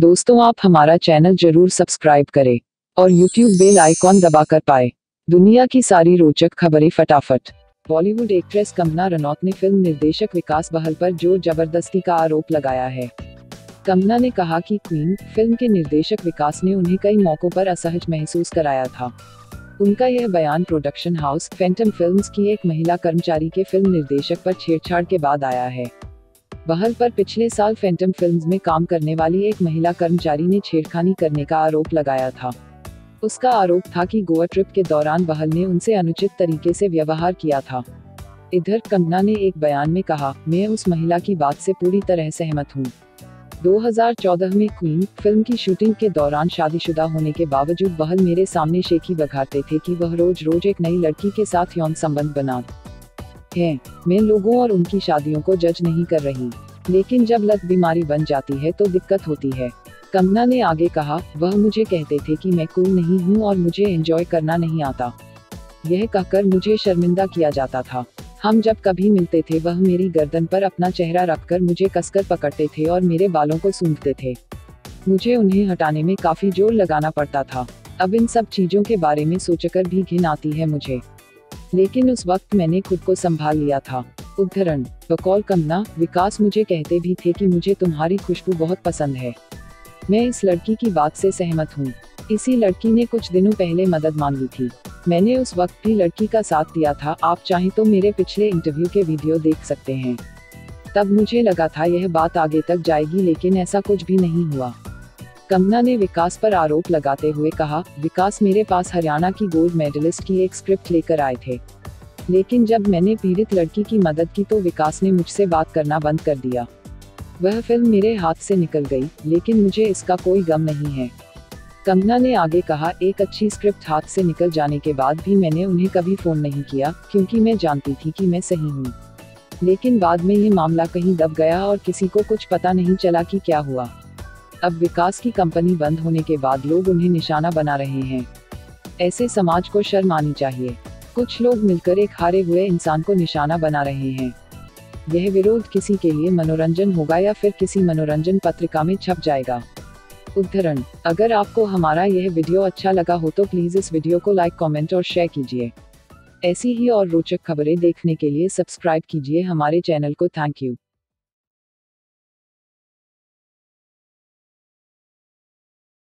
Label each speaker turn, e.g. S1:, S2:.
S1: दोस्तों, आप हमारा चैनल जरूर सब्सक्राइब करें और YouTube बेल आइकॉन दबाकर पाए दुनिया की सारी रोचक खबरें फटाफट। बॉलीवुड एक्ट्रेस कंगना रनौत ने फिल्म निर्देशक विकास बहल पर जोर जबरदस्ती का आरोप लगाया है। कंगना ने कहा कि क्वीन फिल्म के निर्देशक विकास ने उन्हें कई मौकों पर असहज महसूस कराया था। उनका यह बयान प्रोडक्शन हाउस फैंटम फिल्म्स की एक महिला कर्मचारी के फिल्म निर्देशक पर छेड़छाड़ के बाद आया है। बहल पर पिछले साल फैंटम फिल्म्स में काम करने वाली एक महिला कर्मचारी ने छेड़खानी करने का आरोप लगाया था। उसका आरोप था कि गोवा ट्रिप के दौरान बहल ने उनसे अनुचित तरीके से व्यवहार किया था। इधर कंगना ने एक बयान में कहा, मैं उस महिला की बात से पूरी तरह सहमत हूँ। 2014 में क्वीन फिल्म की शूटिंग के दौरान शादीशुदा होने के बावजूद बहल मेरे सामने शेखी बघारते थे कि वह रोज रोज एक नई लड़की के साथ यौन संबंध बना है। मैं लोगों और उनकी शादियों को जज नहीं कर रही, लेकिन जब लत बीमारी बन जाती है तो दिक्कत होती है। कंगना ने आगे कहा, वह मुझे कहते थे कि मैं कूल नहीं हूँ और मुझे एंजॉय करना नहीं आता। यह कहकर मुझे शर्मिंदा किया जाता था। हम जब कभी मिलते थे वह मेरी गर्दन पर अपना चेहरा रखकर मुझे कसकर पकड़ते थे और मेरे बालों को सूंघते थे। मुझे उन्हें हटाने में काफी जोर लगाना पड़ता था। अब इन सब चीजों के बारे में सोचकर भी घिन आती है मुझे, लेकिन उस वक्त मैंने खुद को संभाल लिया था। उद्धरण, बकौल कंगना, विकास मुझे कहते भी थे कि मुझे तुम्हारी खुशबू बहुत पसंद है। मैं इस लड़की की बात से सहमत हूँ। इसी लड़की ने कुछ दिनों पहले मदद मांगी थी। मैंने उस वक्त भी लड़की का साथ दिया था। आप चाहें तो मेरे पिछले इंटरव्यू के वीडियो देख सकते हैं। तब मुझे लगा था यह बात आगे तक जाएगी, लेकिन ऐसा कुछ भी नहीं हुआ। कंगना ने विकास पर आरोप लगाते हुए कहा, विकास मेरे पास हरियाणा की गोल्ड मेडलिस्ट की एक स्क्रिप्ट लेकर आए थे, लेकिन जब मैंने पीड़ित लड़की की मदद की तो विकास ने मुझसे बात करना बंद कर दिया। वह फिल्म मेरे हाथ से निकल गई, लेकिन मुझे इसका कोई गम नहीं है। कंगना ने आगे कहा, एक अच्छी स्क्रिप्ट हाथ से निकल जाने के बाद भी मैंने उन्हें कभी फोन नहीं किया, क्योंकि मैं जानती थी कि मैं सही हूँ। लेकिन बाद में ये मामला कहीं दब गया और किसी को कुछ पता नहीं चला कि क्या हुआ। अब विकास की कंपनी बंद होने के बाद लोग उन्हें निशाना बना रहे हैं। ऐसे समाज को शर्म आनी चाहिए। कुछ लोग मिलकर एक हारे हुए इंसान को निशाना बना रहे हैं। यह विरोध किसी के लिए मनोरंजन होगा या फिर किसी मनोरंजन पत्रिका में छप जाएगा। उद्धरण, अगर आपको हमारा यह वीडियो अच्छा लगा हो तो प्लीज इस वीडियो को लाइक, कमेंट और शेयर कीजिए। ऐसी ही और रोचक खबरें देखने के लिए सब्सक्राइब कीजिए हमारे चैनल को। Thank you.